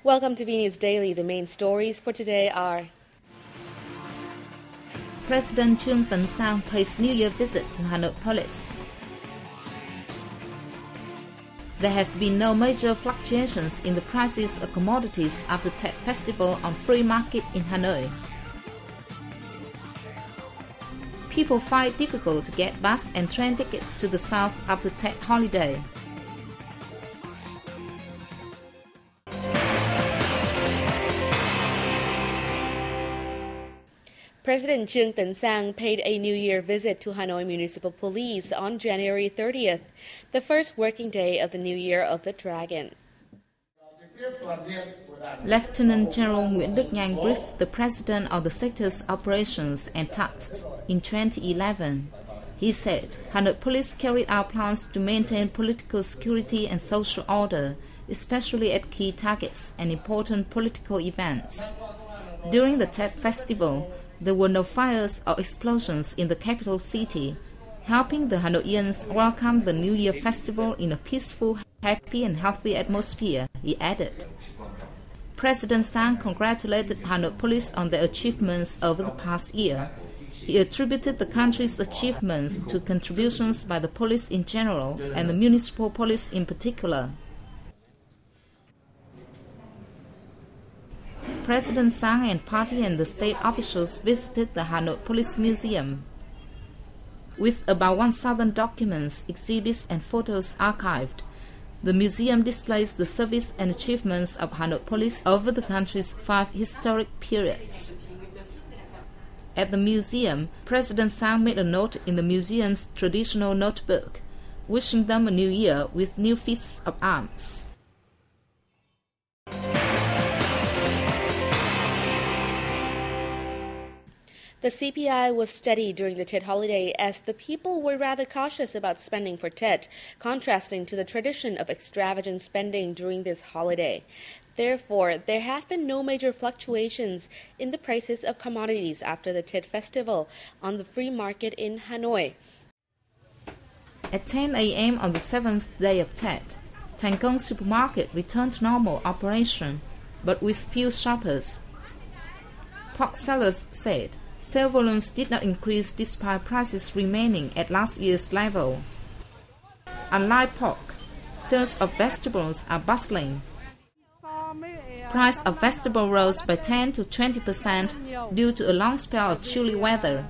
Welcome to VNews Daily. The main stories for today are: President Truong Tan Sang pays New Year visit to Hanoi Police. There have been no major fluctuations in the prices of commodities after Tet Festival on free market in Hanoi. People find it difficult to get bus and train tickets to the south after Tet holiday. President Truong Tan Sang paid a New Year visit to Hanoi Municipal Police on January 30th, the first working day of the New Year of the Dragon. Lieutenant General Nguyễn Đức Nhanh briefed the President of the sector's operations and tasks in 2011. He said Hanoi Police carried out plans to maintain political security and social order, especially at key targets and important political events. During the Tet Festival, there were no fires or explosions in the capital city, helping the Hanoians welcome the New Year festival in a peaceful, happy and healthy atmosphere, he added. President Sang congratulated Hanoi Police on their achievements over the past year. He attributed the country's achievements to contributions by the police in general and the municipal police in particular. President Sang and party and the state officials visited the Hanoi Police Museum. With about 1,000 documents, exhibits and photos archived, the museum displays the service and achievements of Hanoi Police over the country's 5 historic periods. At the museum, President Sang made a note in the museum's traditional notebook, wishing them a new year with new feats of arms. The CPI was steady during the Tet holiday as the people were rather cautious about spending for Tet, contrasting to the tradition of extravagant spending during this holiday. Therefore, there have been no major fluctuations in the prices of commodities after the Tet festival on the free market in Hanoi. At 10 a.m. on the 7th day of Tet, Thành Công supermarket returned to normal operation, but with few shoppers. Pork sellers said sale volumes did not increase despite prices remaining at last year's level. Unlike pork, sales of vegetables are bustling. Price of vegetable rose by 10 to 20% due to a long spell of chilly weather.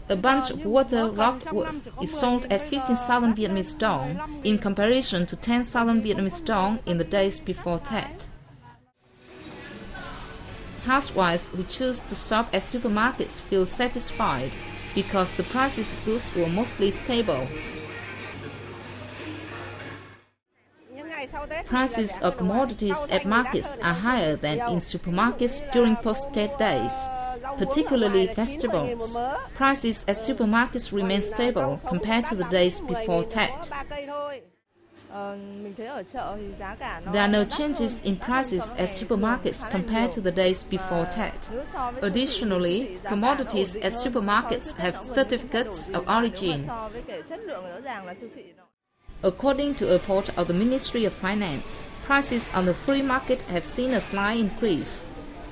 A bunch of water locked wood is sold at 15,000 Vietnamese dong in comparison to 10,000 Vietnamese dong in the days before Tet. Housewives who choose to shop at supermarkets feel satisfied because the prices of goods were mostly stable. Prices of commodities at markets are higher than in supermarkets during post-Tet days, particularly vegetables. Prices at supermarkets remain stable compared to the days before Tet. There are no changes in prices at supermarkets compared to the days before Tet. Additionally, commodities at supermarkets have certificates of origin. According to a report of the Ministry of Finance, prices on the free market have seen a slight increase.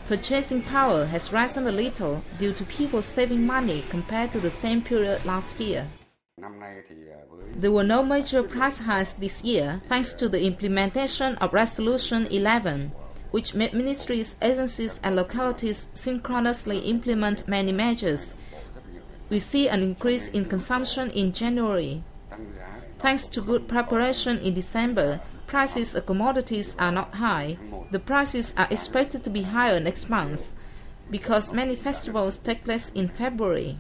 Purchasing power has risen a little due to people saving money compared to the same period last year. There were no major price hikes this year thanks to the implementation of Resolution 11, which made ministries, agencies and localities synchronously implement many measures. We see an increase in consumption in January. Thanks to good preparation in December, prices of commodities are not high. The prices are expected to be higher next month because many festivals take place in February.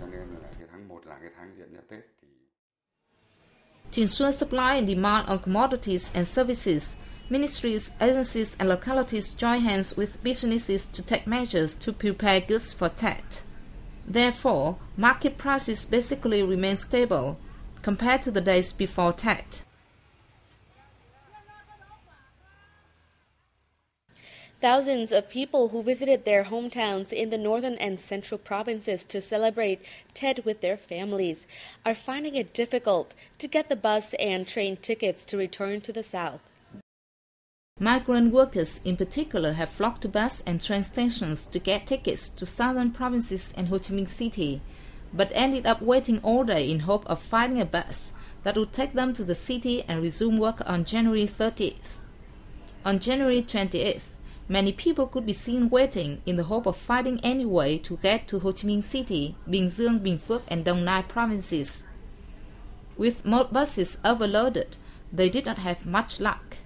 To ensure supply and demand on commodities and services, ministries, agencies and localities join hands with businesses to take measures to prepare goods for Tet. Therefore, market prices basically remain stable compared to the days before Tet. Thousands of people who visited their hometowns in the northern and central provinces to celebrate Tet with their families are finding it difficult to get the bus and train tickets to return to the south. Migrant workers in particular have flocked to bus and train stations to get tickets to southern provinces and Ho Chi Minh City, but ended up waiting all day in hope of finding a bus that would take them to the city and resume work on January 30th. On January 28th, many people could be seen waiting in the hope of finding any way to get to Ho Chi Minh City, Bình Dương, Bình Phước and Dong Nai provinces. With most buses overloaded, they did not have much luck.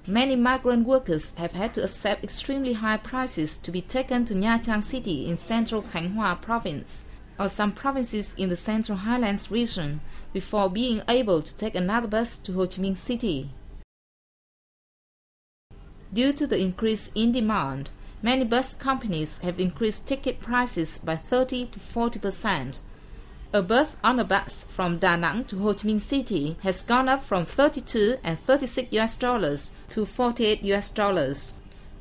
Many migrant workers have had to accept extremely high prices to be taken to Nha Trang City in central Khánh Hòa province or some provinces in the Central Highlands region before being able to take another bus to Ho Chi Minh City. Due to the increase in demand, many bus companies have increased ticket prices by 30 to 40%. A berth on a bus from Da Nang to Ho Chi Minh City has gone up from $32 and $36 to $48.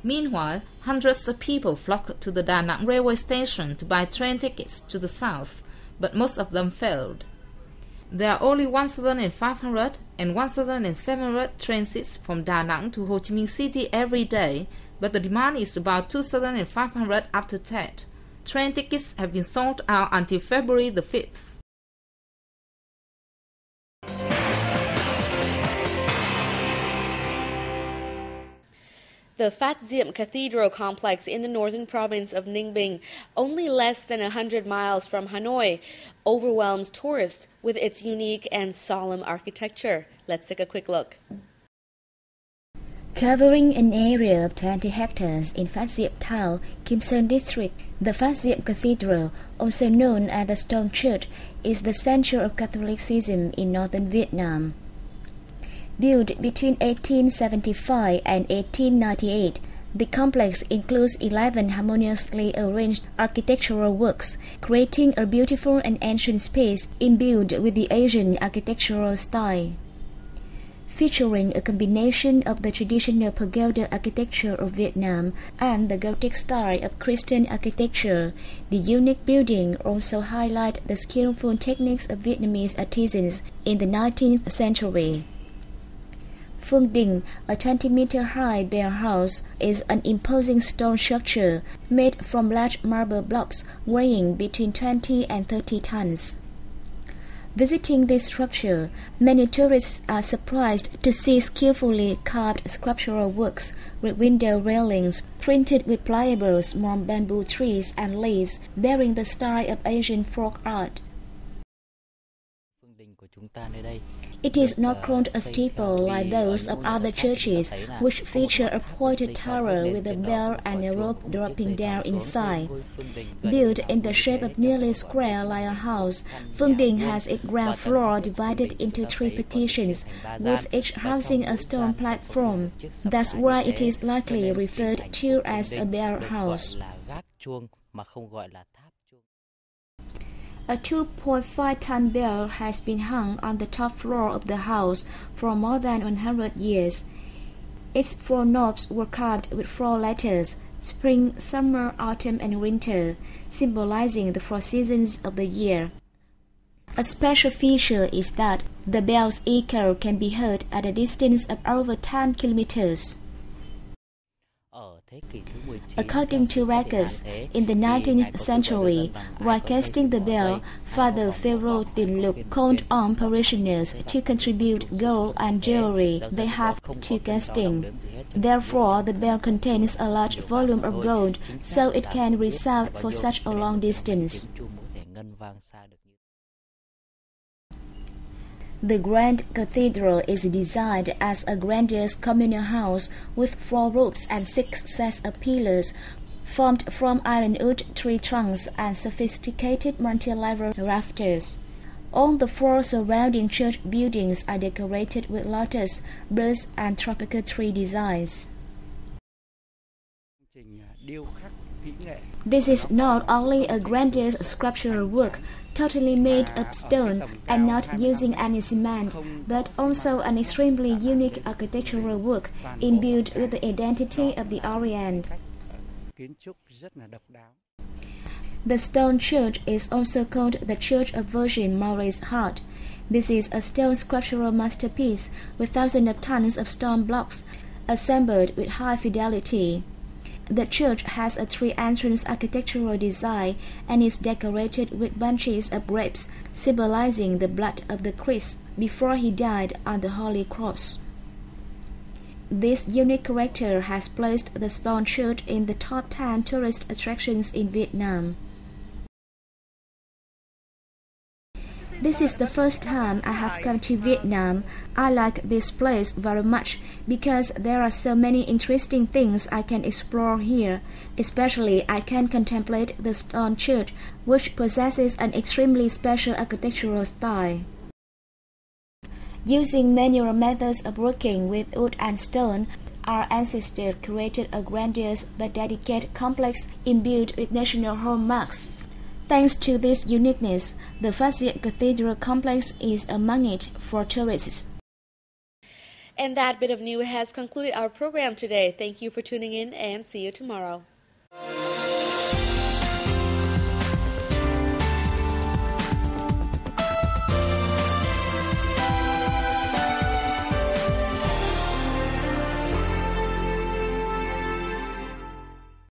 Meanwhile, hundreds of people flocked to the Da Nang railway station to buy train tickets to the south, but most of them failed. There are only 1,500 and 1,700 train seats from Da Nang to Ho Chi Minh City every day, but the demand is about 2,500 after Tet. Train tickets have been sold out until February the 5th. The Phat Diem Cathedral complex in the northern province of Ninh Bình, only less than 100 miles from Hanoi, overwhelms tourists with its unique and solemn architecture. Let's take a quick look. Covering an area of 20 hectares in Phat Diem Town, Kim Sơn District, the Phat Diem Cathedral, also known as the Stone Church, is the center of Catholicism in northern Vietnam. Built between 1875 and 1898, the complex includes 11 harmoniously arranged architectural works, creating a beautiful and ancient space imbued with the Asian architectural style. Featuring a combination of the traditional pagoda architecture of Vietnam and the Gothic style of Christian architecture, the unique building also highlights the skillful techniques of Vietnamese artisans in the 19th century. Phương Đình, a 20-meter-high bell house, is an imposing stone structure made from large marble blocks weighing between 20 and 30 tons. Visiting this structure, many tourists are surprised to see skillfully carved sculptural works with window railings printed with pliable small bamboo trees and leaves bearing the style of Asian folk art. It is not crowned a steeple like those of other churches, which feature a pointed tower with a bell and a rope dropping down inside. Built in the shape of nearly square like a house, Phương Đình has its ground floor divided into 3 partitions, with each housing a stone platform. That's why it is likely referred to as a bell house. A 2.5-ton bell has been hung on the top floor of the house for more than 100 years. Its 4 knobs were carved with 4 letters: spring, summer, autumn, and winter, symbolizing the 4 seasons of the year. A special feature is that the bell's echo can be heard at a distance of over 10 kilometers. According to records, in the 19th century, while casting the bell, Father Pharaoh Tin Lục called on parishioners to contribute gold and jewelry they have to casting. Therefore, the bell contains a large volume of gold, so it can resound for such a long distance. The Grand Cathedral is designed as a grandiose communal house with 4 roofs and 6 sets of pillars formed from ironwood tree trunks and sophisticated multi-level rafters. All the 4 surrounding church buildings are decorated with lotus, birds, and tropical tree designs. This is not only a grandiose sculptural work, totally made of stone and not using any cement, but also an extremely unique architectural work imbued with the identity of the Orient. The stone church is also called the Church of Virgin Mary's Heart. This is a stone sculptural masterpiece with thousands of tons of stone blocks assembled with high fidelity. The church has a three-entrance architectural design and is decorated with bunches of grapes, symbolizing the blood of the Christ before he died on the Holy Cross. This unique character has placed the stone church in the top 10 tourist attractions in Vietnam. This is the first time I have come to Vietnam. I like this place very much because there are so many interesting things I can explore here. Especially, I can contemplate the stone church, which possesses an extremely special architectural style. Using manual methods of working with wood and stone, our ancestors created a grandiose but dedicated complex imbued with national hallmarks. Thanks to this uniqueness, the Phát Diệm Cathedral complex is a magnet for tourists. And that bit of news has concluded our program today. Thank you for tuning in and see you tomorrow.